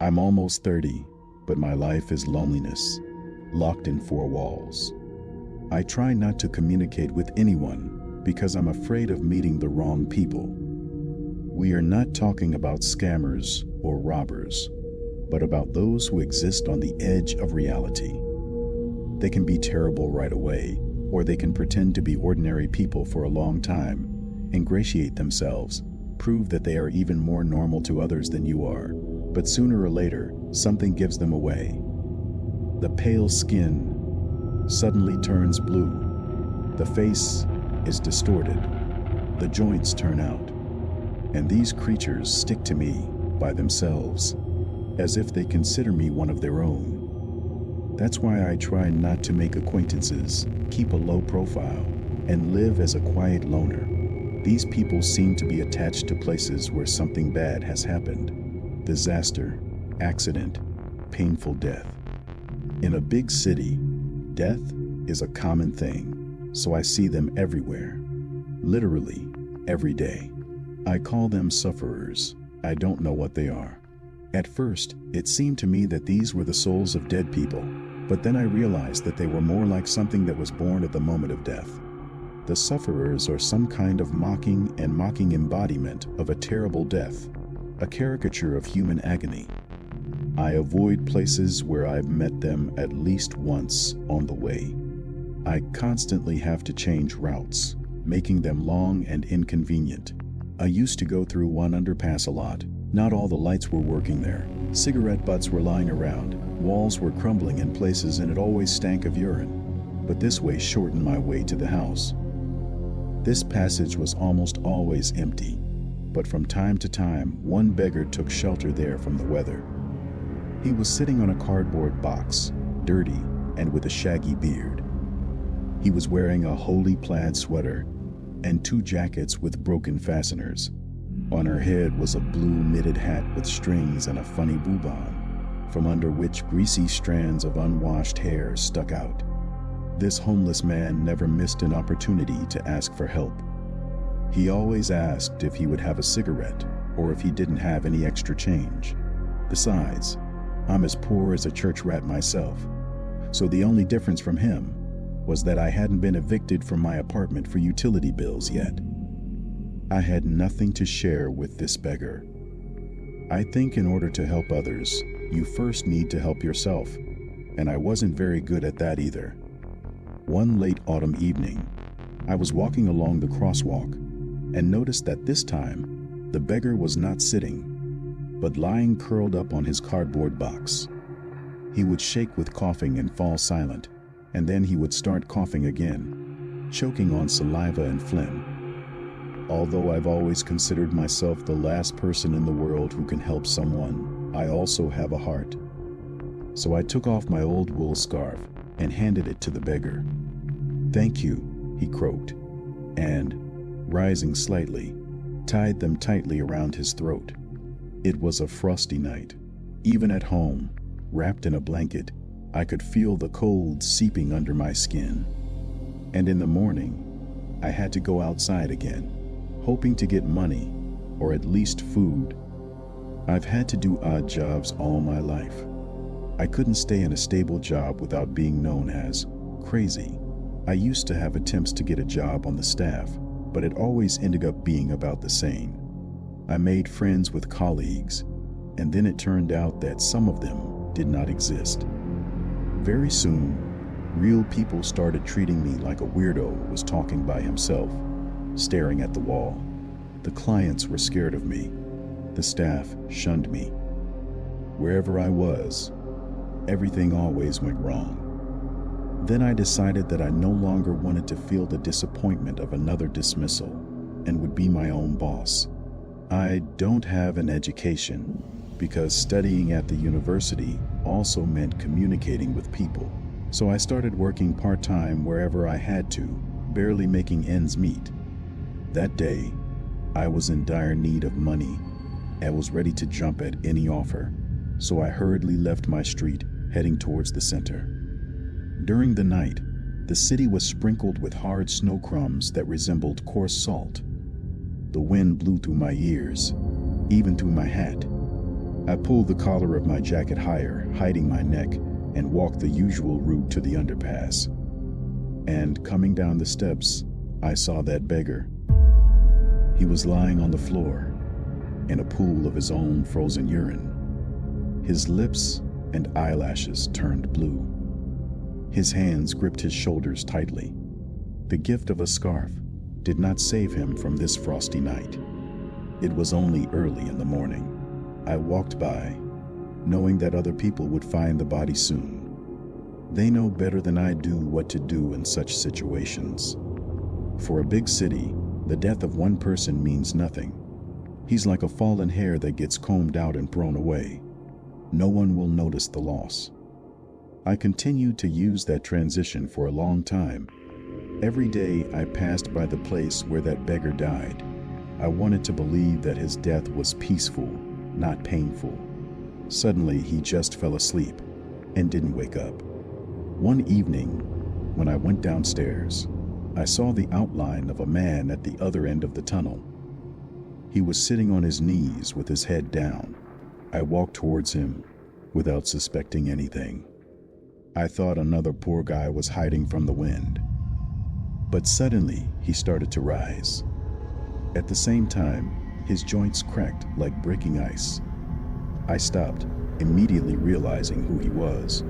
I'm almost 30, but my life is loneliness, locked in four walls. I try not to communicate with anyone because I'm afraid of meeting the wrong people. We are not talking about scammers or robbers, but about those who exist on the edge of reality. They can be terrible right away, or they can pretend to be ordinary people for a long time, ingratiate themselves, prove that they are even more normal to others than you are, but sooner or later, something gives them away. The pale skin suddenly turns blue. The face is distorted. The joints turn out. And these creatures stick to me by themselves, as if they consider me one of their own. That's why I try not to make acquaintances, keep a low profile, and live as a quiet loner. These people seem to be attached to places where something bad has happened. Disaster, accident, painful death. In a big city, death is a common thing, so I see them everywhere. Literally, every day. I call them sufferers. I don't know what they are. At first, it seemed to me that these were the souls of dead people, but then I realized that they were more like something that was born at the moment of death. The sufferers are some kind of mocking embodiment of a terrible death, a caricature of human agony. I avoid places where I've met them at least once on the way. I constantly have to change routes, making them long and inconvenient. I used to go through one underpass a lot. Not all the lights were working there. Cigarette butts were lying around. Walls were crumbling in places and it always stank of urine. But this way shortened my way to the house. This passage was almost always empty, but from time to time, one beggar took shelter there from the weather. He was sitting on a cardboard box, dirty and with a shaggy beard. He was wearing a holey plaid sweater and two jackets with broken fasteners. On her head was a blue knitted hat with strings and a funny boubon, from under which greasy strands of unwashed hair stuck out. This homeless man never missed an opportunity to ask for help. He always asked if he would have a cigarette or if he didn't have any extra change. Besides, I'm as poor as a church rat myself, so the only difference from him was that I hadn't been evicted from my apartment for utility bills yet. I had nothing to share with this beggar. I think in order to help others, you first need to help yourself, and I wasn't very good at that either. One late autumn evening, I was walking along the crosswalk and noticed that this time, the beggar was not sitting, but lying curled up on his cardboard box. He would shake with coughing and fall silent, and then he would start coughing again, choking on saliva and phlegm. Although I've always considered myself the last person in the world who can help someone, I also have a heart. So I took off my old wool scarf and handed it to the beggar. "Thank you," he croaked, and, rising slightly, tied them tightly around his throat. It was a frosty night. Even at home, wrapped in a blanket, I could feel the cold seeping under my skin. And in the morning, I had to go outside again, hoping to get money, or at least food. I've had to do odd jobs all my life. I couldn't stay in a stable job without being known as crazy. I used to have attempts to get a job on the staff, but it always ended up being about the same. I made friends with colleagues, and then it turned out that some of them did not exist. Very soon, real people started treating me like a weirdo who was talking by himself, staring at the wall. The clients were scared of me. The staff shunned me. Wherever I was, everything always went wrong. Then I decided that I no longer wanted to feel the disappointment of another dismissal and would be my own boss. I don't have an education because studying at the university also meant communicating with people. So I started working part-time wherever I had to, barely making ends meet. That day, I was in dire need of money and was ready to jump at any offer, so I hurriedly left my street, heading towards the center. During the night, the city was sprinkled with hard snow crumbs that resembled coarse salt. The wind blew through my ears, even through my hat. I pulled the collar of my jacket higher, hiding my neck, and walked the usual route to the underpass. And coming down the steps, I saw that beggar. He was lying on the floor in a pool of his own frozen urine. His lips and eyelashes turned blue. His hands gripped his shoulders tightly. The gift of a scarf did not save him from this frosty night. It was only early in the morning. I walked by, knowing that other people would find the body soon. They know better than I do what to do in such situations. For a big city, the death of one person means nothing. He's like a fallen hare that gets combed out and thrown away. No one will notice the loss. I continued to use that transition for a long time. Every day I passed by the place where that beggar died. I wanted to believe that his death was peaceful, not painful. Suddenly, he just fell asleep and didn't wake up. One evening, when I went downstairs, I saw the outline of a man at the other end of the tunnel. He was sitting on his knees with his head down. I walked towards him without suspecting anything. I thought another poor guy was hiding from the wind. But suddenly, he started to rise. At the same time, his joints cracked like breaking ice. I stopped, immediately realizing who he was.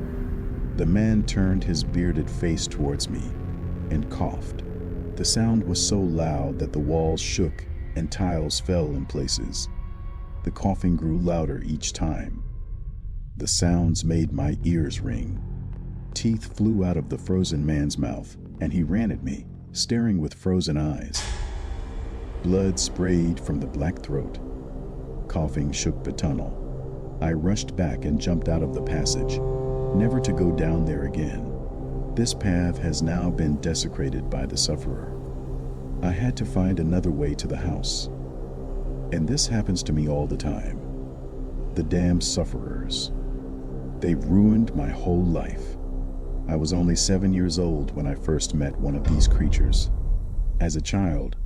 The man turned his bearded face towards me and coughed. The sound was so loud that the walls shook and tiles fell in places. The coughing grew louder each time. The sounds made my ears ring. Teeth flew out of the frozen man's mouth, and he ran at me, staring with frozen eyes. Blood sprayed from the black throat. Coughing shook the tunnel. I rushed back and jumped out of the passage, never to go down there again. This path has now been desecrated by the sufferer. I had to find another way to the house. And this happens to me all the time. The damned sufferers. They've ruined my whole life. I was only 7 years old when I first met one of these creatures. As a child,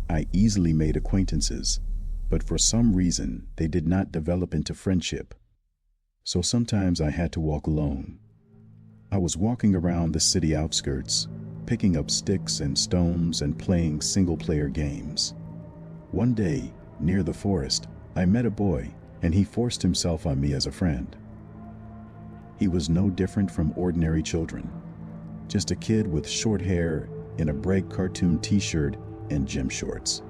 I easily made acquaintances, but for some reason, they did not develop into friendship. So sometimes I had to walk alone. I was walking around the city outskirts, picking up sticks and stones and playing single-player games. One day, near the forest, I met a boy, and he forced himself on me as a friend. He was no different from ordinary children, just a kid with short hair in a bright cartoon t-shirt and gym shorts.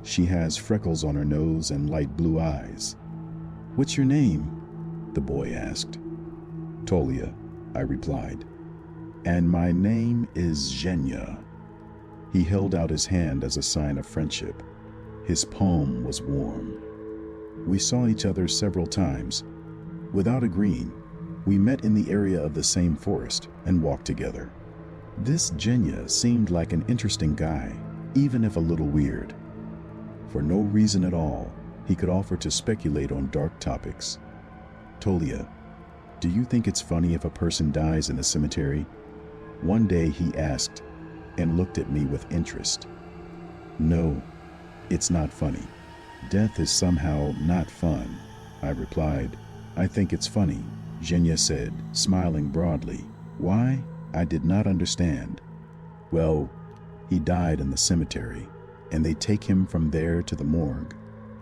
She has freckles on her nose and light blue eyes. "What's your name?" the boy asked. "Tolia," I replied. "And my name is Zhenya." He held out his hand as a sign of friendship. His palm was warm. We saw each other several times. Without agreeing, we met in the area of the same forest and walked together. This Zhenya seemed like an interesting guy, even if a little weird. For no reason at all, he could offer to speculate on dark topics. "Tolia, do you think it's funny if a person dies in a cemetery?" One day he asked and looked at me with interest. "No, it's not funny. Death is somehow not fun," I replied. "I think it's funny," Zhenya said, smiling broadly. "Why?" I did not understand. "Well, he died in the cemetery, and they take him from there to the morgue,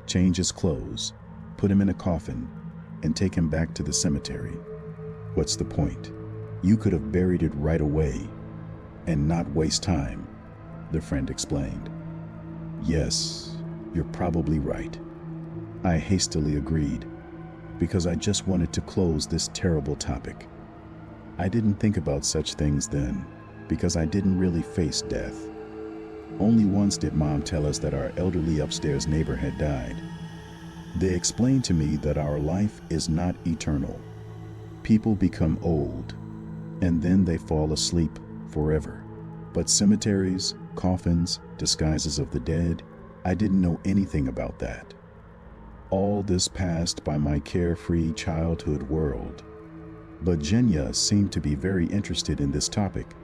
change his clothes, put him in a coffin, and take him back to the cemetery. What's the point? You could have buried it right away and not waste time," the friend explained. "Yes, you're probably right," I hastily agreed, because I just wanted to close this terrible topic. I didn't think about such things then, because I didn't really face death. Only once did Mom tell us that our elderly upstairs neighbor had died. They explained to me that our life is not eternal. People become old, and then they fall asleep forever. But cemeteries, coffins, disguises of the dead, I didn't know anything about that. All this passed by my carefree childhood world. But Zhenya seemed to be very interested in this topic.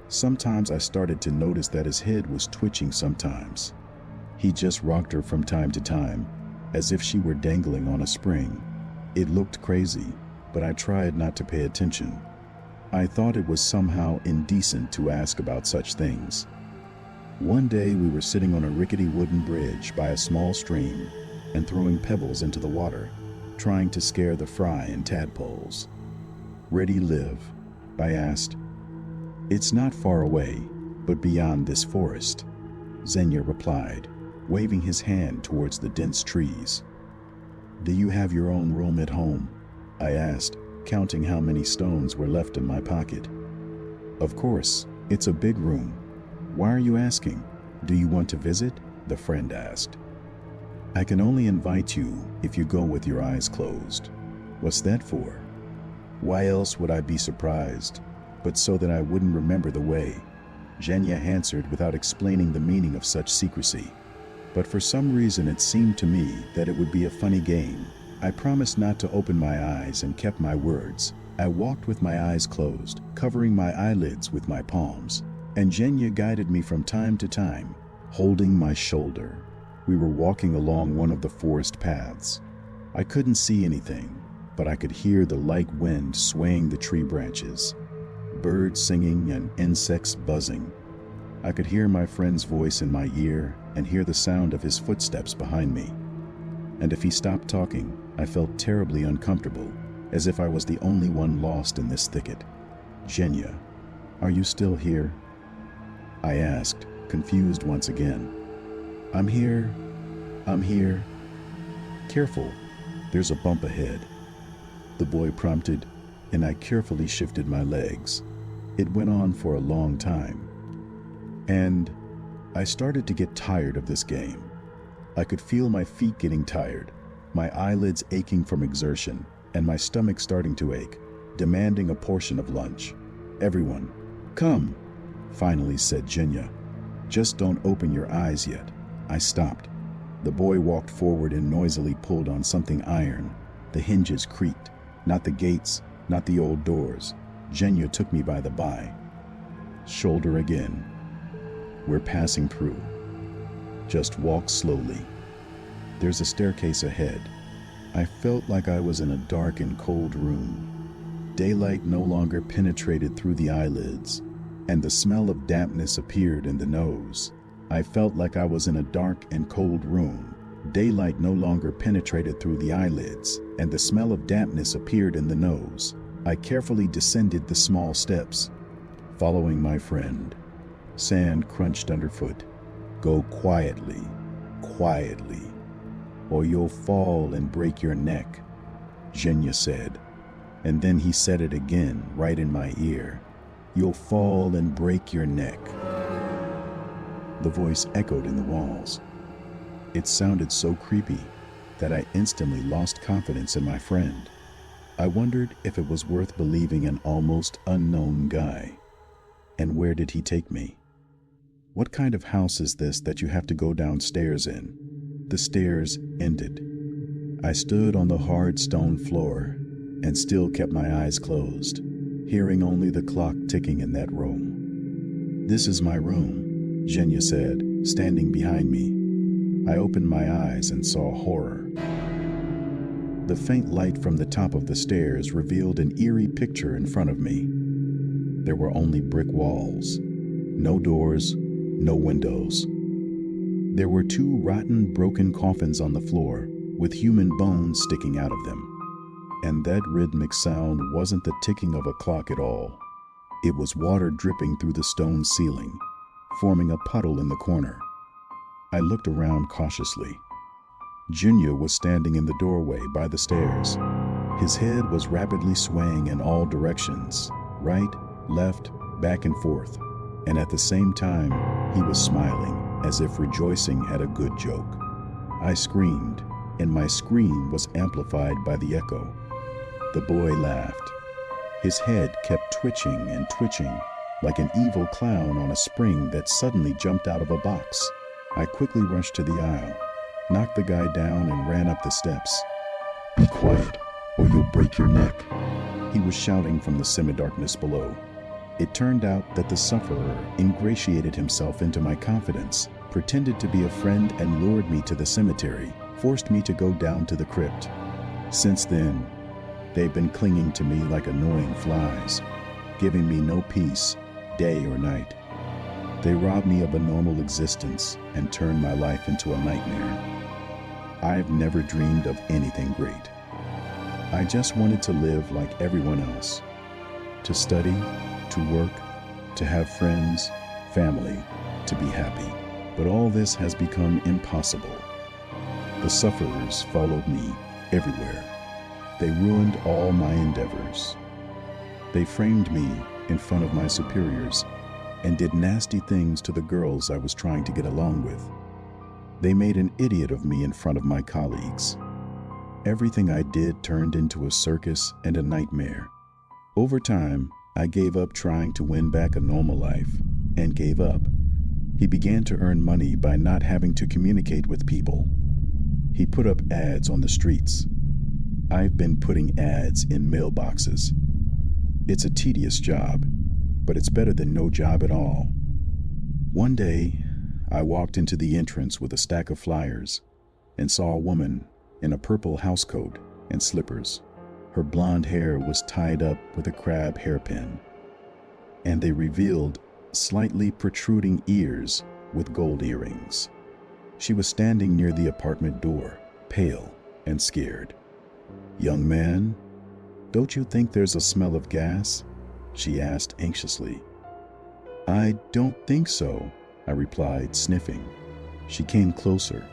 Sometimes I started to notice that his head was twitching sometimes. He just rocked her from time to time, as if she were dangling on a spring. It looked crazy, but I tried not to pay attention. I thought it was somehow indecent to ask about such things. One day we were sitting on a rickety wooden bridge by a small stream and throwing pebbles into the water, trying to scare the fry and tadpoles. "Where do you live?" I asked. "It's not far away, but beyond this forest," Xenia replied, waving his hand towards the dense trees. "Do you have your own room at home?" I asked, counting how many stones were left in my pocket. "Of course, it's a big room. Why are you asking? Do you want to visit?" the friend asked. "I can only invite you if you go with your eyes closed." "What's that for?" "Why else would I be surprised? But so that I wouldn't remember the way," Xenia answered without explaining the meaning of such secrecy. But for some reason it seemed to me that it would be a funny game. I promised not to open my eyes and kept my words. I walked with my eyes closed, covering my eyelids with my palms, and Xenia guided me from time to time, holding my shoulder. We were walking along one of the forest paths. I couldn't see anything, but I could hear the light wind swaying the tree branches, birds singing and insects buzzing. I could hear my friend's voice in my ear and hear the sound of his footsteps behind me. And if he stopped talking, I felt terribly uncomfortable, as if I was the only one lost in this thicket. "Xenia, are you still here?" I asked, confused once again. I'm here. "Careful, there's a bump ahead," the boy prompted, and I carefully shifted my legs. It went on for a long time, and I started to get tired of this game. I could feel my feet getting tired, my eyelids aching from exertion, and my stomach starting to ache, demanding a portion of lunch. "Everyone, come," finally said Xenia. "Just don't open your eyes yet." I stopped. The boy walked forward and noisily pulled on something iron. The hinges creaked. Not the gates, not the old doors. Xenia took me by the shoulder again. "We're passing through. Just walk slowly. There's a staircase ahead." I felt like I was in a dark and cold room. Daylight no longer penetrated through the eyelids, and the smell of dampness appeared in the nose. I felt like I was in a dark and cold room. Daylight no longer penetrated through the eyelids, and the smell of dampness appeared in the nose. I carefully descended the small steps, following my friend. Sand crunched underfoot. "Go quietly, quietly, or you'll fall and break your neck," Xenia said. And then he said it again, right in my ear. "You'll fall and break your neck." The voice echoed in the walls. It sounded so creepy that I instantly lost confidence in my friend. I wondered if it was worth believing an almost unknown guy. And where did he take me? "What kind of house is this that you have to go downstairs in?" The stairs ended. I stood on the hard stone floor and still kept my eyes closed, hearing only the clock ticking in that room. "This is my room," Xenia said, standing behind me. I opened my eyes and saw horror. The faint light from the top of the stairs revealed an eerie picture in front of me. There were only brick walls, no doors, no windows. There were 2 rotten, broken coffins on the floor, with human bones sticking out of them. And that rhythmic sound wasn't the ticking of a clock at all. It was water dripping through the stone ceiling, forming a puddle in the corner. I looked around cautiously. Junior was standing in the doorway by the stairs. His head was rapidly swaying in all directions, right, left, back and forth. And at the same time, he was smiling, as if rejoicing at a good joke. I screamed, and my scream was amplified by the echo. The boy laughed. His head kept twitching and twitching, like an evil clown on a spring that suddenly jumped out of a box. I quickly rushed to the aisle, knocked the guy down and ran up the steps. "Be quiet, or you'll break your neck," he was shouting from the semi-darkness below. It turned out that the sufferer ingratiated himself into my confidence, pretended to be a friend and lured me to the cemetery, forced me to go down to the crypt. Since then, they've been clinging to me like annoying flies, giving me no peace, day or night. They rob me of a normal existence and turn my life into a nightmare. I've never dreamed of anything great. I just wanted to live like everyone else, to study, to work, to have friends, family, to be happy. But all this has become impossible. The sufferers followed me everywhere. They ruined all my endeavors. They framed me in front of my superiors and did nasty things to the girls I was trying to get along with. They made an idiot of me in front of my colleagues. Everything I did turned into a circus and a nightmare. Over time, I gave up trying to win back a normal life and gave up. He began to earn money by not having to communicate with people. He put up ads on the streets. I've been putting ads in mailboxes. It's a tedious job, but it's better than no job at all. One day, I walked into the entrance with a stack of flyers and saw a woman in a purple housecoat and slippers. Her blonde hair was tied up with a crab hairpin, and they revealed slightly protruding ears with gold earrings. She was standing near the apartment door, pale and scared. "Young man, don't you think there's a smell of gas?" she asked anxiously. "I don't think so," I replied, sniffing. She came closer,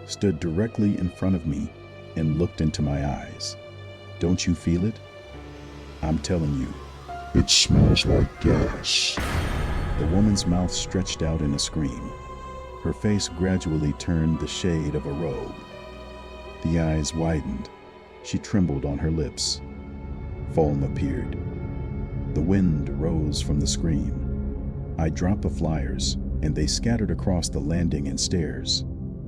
stood directly in front of me, and looked into my eyes. "Don't you feel it? I'm telling you, it smells like gas." The woman's mouth stretched out in a scream. Her face gradually turned the shade of a robe. The eyes widened. She trembled on her lips. Foam appeared. The wind rose from the scream. I dropped the flyers, and they scattered across the landing and stairs.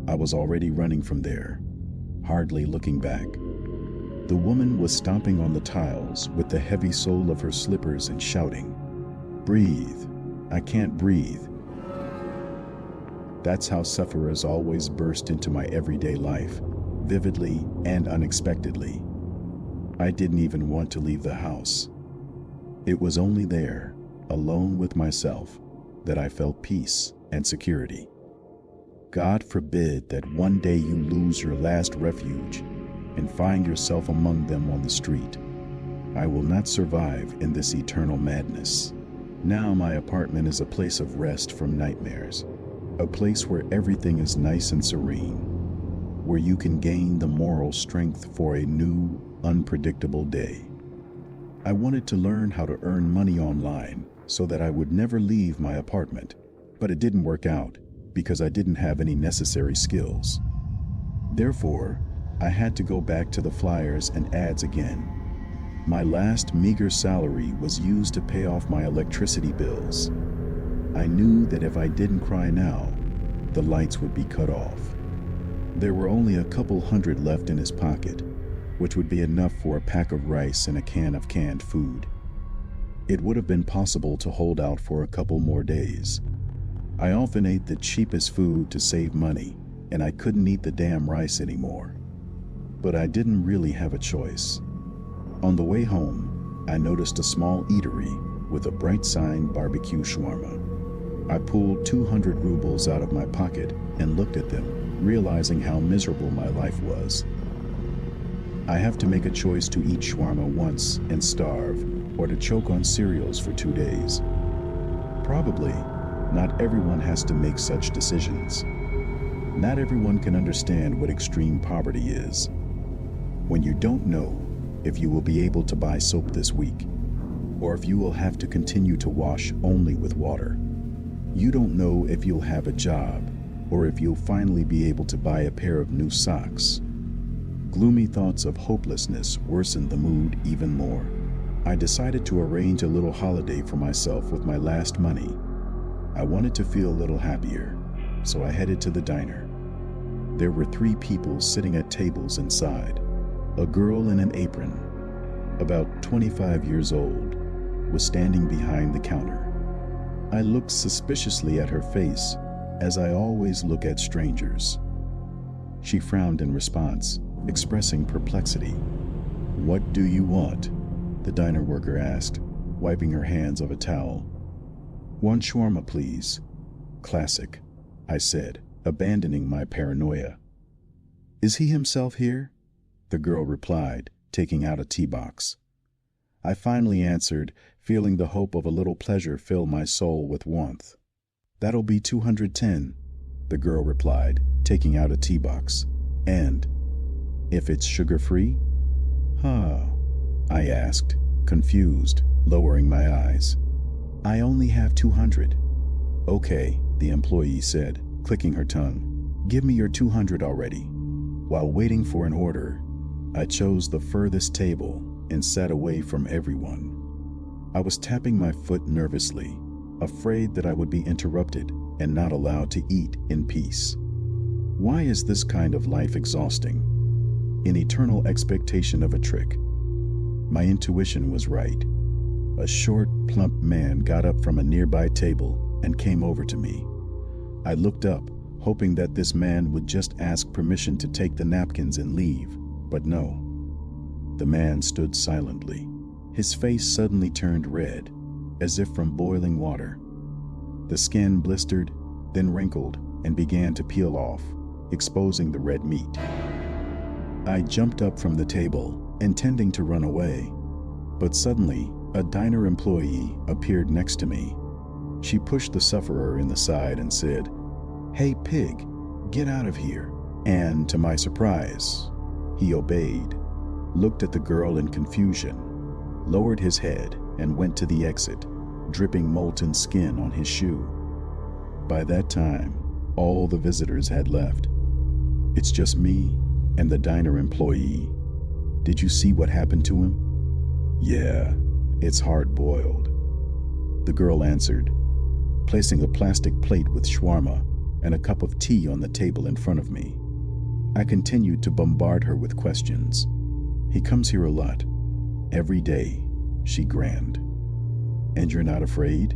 I was already running from there, hardly looking back. The woman was stomping on the tiles with the heavy sole of her slippers and shouting, "Breathe! I can't breathe." That's how sufferers always burst into my everyday life, vividly and unexpectedly. I didn't even want to leave the house. It was only there, alone with myself, that I felt peace and security. God forbid that one day you lose your last refuge and find yourself among them on the street. I will not survive in this eternal madness. Now my apartment is a place of rest from nightmares, a place where everything is nice and serene, where you can gain the moral strength for a new, unpredictable day. I wanted to learn how to earn money online so that I would never leave my apartment, but it didn't work out because I didn't have any necessary skills. Therefore, I had to go back to the flyers and ads again. My last meager salary was used to pay off my electricity bills. I knew that if I didn't cry now, the lights would be cut off. There were only a couple hundred left in his pocket, which would be enough for a pack of rice and a can of canned food. It would have been possible to hold out for a couple more days. I often ate the cheapest food to save money, and I couldn't eat the damn rice anymore. But I didn't really have a choice. On the way home, I noticed a small eatery with a bright sign barbecue shawarma. I pulled 200 rubles out of my pocket and looked at them, realizing how miserable my life was. I have to make a choice to eat shawarma once and starve, or to choke on cereals for 2 days. Probably, not everyone has to make such decisions. Not everyone can understand what extreme poverty is. When you don't know if you will be able to buy soap this week, or if you will have to continue to wash only with water. You don't know if you'll have a job, or if you'll finally be able to buy a pair of new socks. Gloomy thoughts of hopelessness worsened the mood even more. I decided to arrange a little holiday for myself with my last money. I wanted to feel a little happier, so I headed to the diner. There were 3 people sitting at tables inside. A girl in an apron, about 25 years old, was standing behind the counter. I looked suspiciously at her face, as I always look at strangers. She frowned in response, expressing perplexity. "What do you want?" the diner worker asked, wiping her hands of a towel. "One shawarma, please." "Classic," I said, abandoning my paranoia. "Is he himself here?" the girl replied, taking out a tea box. I finally answered, feeling the hope of a little pleasure fill my soul with warmth. "That'll be 210, the girl replied, taking out a tea box. "And if it's sugar-free?" "Huh?" I asked, confused, lowering my eyes. "I only have 200. "Okay," the employee said, clicking her tongue. "Give me your 200 already." While waiting for an order, I chose the furthest table and sat away from everyone. I was tapping my foot nervously, afraid that I would be interrupted and not allowed to eat in peace. Why is this kind of life exhausting? In eternal expectation of a trick. My intuition was right. A short, plump man got up from a nearby table and came over to me. I looked up, hoping that this man would just ask permission to take the napkins and leave, but no. The man stood silently. His face suddenly turned red, as if from boiling water. The skin blistered, then wrinkled, and began to peel off, exposing the red meat. I jumped up from the table, intending to run away, but suddenly a diner employee appeared next to me. She pushed the sufferer in the side and said, "Hey pig, get out of here." And to my surprise, he obeyed, looked at the girl in confusion, lowered his head, and went to the exit, dripping molten skin on his shoe. By that time, all the visitors had left. It's just me and the diner employee. Did you see what happened to him? "Yeah, it's hard-boiled," the girl answered, placing a plastic plate with shawarma and a cup of tea on the table in front of me. I continued to bombard her with questions. "He comes here a lot. Every day," she grinned. "And you're not afraid?"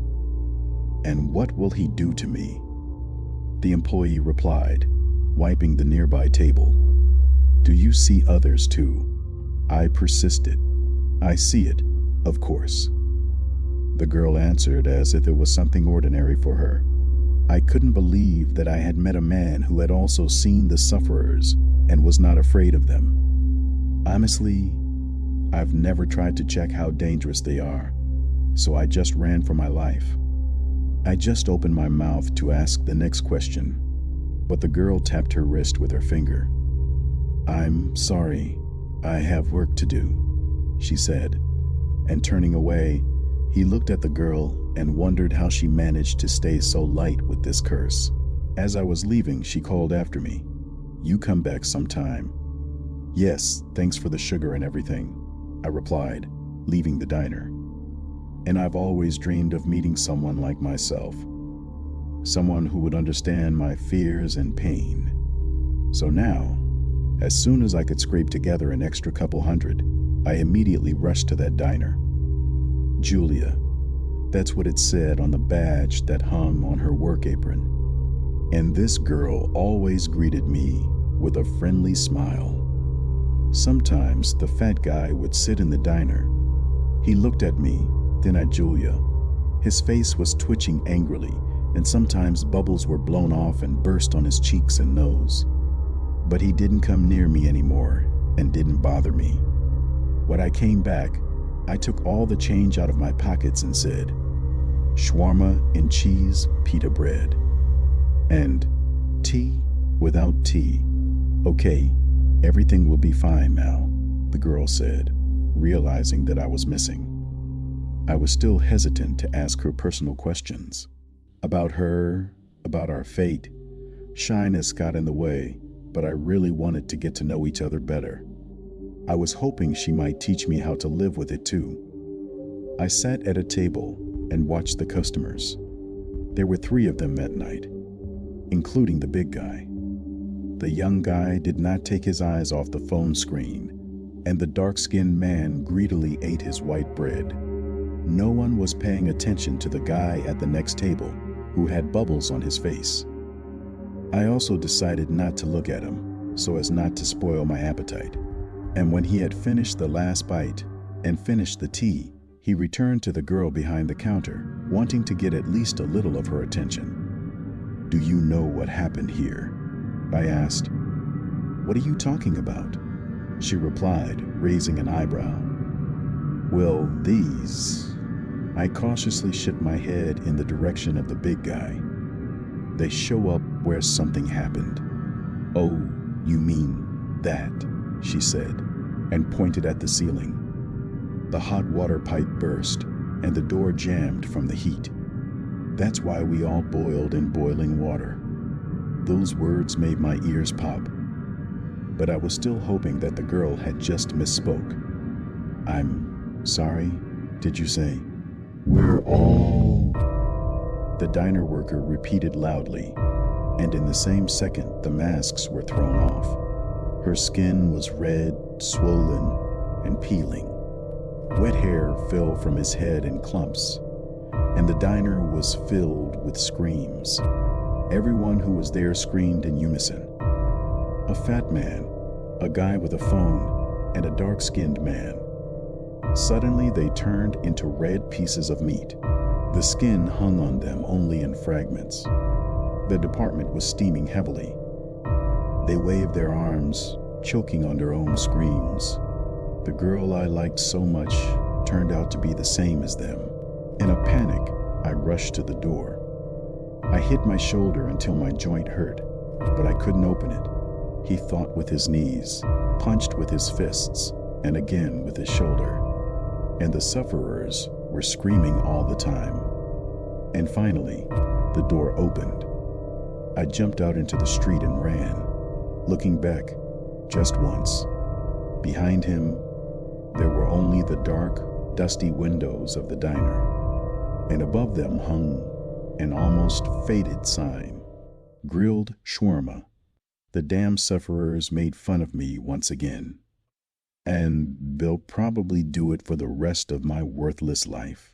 "And what will he do to me?" the employee replied, wiping the nearby table. "Do you see others too?" I persisted. "I see it, of course," the girl answered as if it was something ordinary for her. I couldn't believe that I had met a man who had also seen the sufferers and was not afraid of them. Honestly, I've never tried to check how dangerous they are, so I just ran for my life. I just opened my mouth to ask the next question, but the girl tapped her wrist with her finger. "I'm sorry, I have work to do," she said, and turning away, he looked at the girl and wondered how she managed to stay so light with this curse. As I was leaving, she called after me, "You come back sometime." "Yes, thanks for the sugar and everything," I replied, leaving the diner. And I've always dreamed of meeting someone like myself, someone who would understand my fears and pain. So now, as soon as I could scrape together an extra couple hundred, I immediately rushed to that diner. Julia, that's what it said on the badge that hung on her work apron. And this girl always greeted me with a friendly smile. Sometimes the fat guy would sit in the diner. He looked at me, then at Julia. His face was twitching angrily, and sometimes bubbles were blown off and burst on his cheeks and nose. But he didn't come near me anymore and didn't bother me. When I came back, I took all the change out of my pockets and said, "Shawarma and cheese pita bread." And tea without tea. "Okay, everything will be fine now," the girl said, realizing that I was missing. I was still hesitant to ask her personal questions. About her, about our fate. Shyness got in the way, but I really wanted to get to know each other better. I was hoping she might teach me how to live with it too. I sat at a table and watched the customers. There were 3 of them that night, including the big guy. The young guy did not take his eyes off the phone screen, and the dark-skinned man greedily ate his white bread. No one was paying attention to the guy at the next table, who had bubbles on his face. I also decided not to look at him, so as not to spoil my appetite. And when he had finished the last bite and finished the tea, he returned to the girl behind the counter, wanting to get at least a little of her attention. "Do you know what happened here?" I asked. "What are you talking about?" She replied, raising an eyebrow. "Well, these..." I cautiously shook my head in the direction of the big guy. "They show up where something happened." "Oh, you mean that," she said, and pointed at the ceiling. The hot water pipe burst, and the door jammed from the heat. "That's why we all boiled in boiling water." Those words made my ears pop, but I was still hoping that the girl had just misspoke. "I'm sorry, did you say?" "We're all..." the diner worker repeated loudly, and in the same second the masks were thrown off. Her skin was red, swollen, and peeling. Wet hair fell from his head in clumps, and the diner was filled with screams. Everyone who was there screamed in unison. A fat man, a guy with a phone, and a dark-skinned man. Suddenly they turned into red pieces of meat. The skin hung on them only in fragments. The department was steaming heavily. They waved their arms, choking on their own screams. The girl I liked so much turned out to be the same as them. In a panic, I rushed to the door. I hit my shoulder until my joint hurt, but I couldn't open it. He thought with his knees, punched with his fists, and again with his shoulder. And the sufferers were screaming all the time. And finally, the door opened. I jumped out into the street and ran, looking back just once. Behind him, there were only the dark, dusty windows of the diner, and above them hung an almost faded sign, "Grilled shawarma." The damn sufferers made fun of me once again. And they'll probably do it for the rest of my worthless life.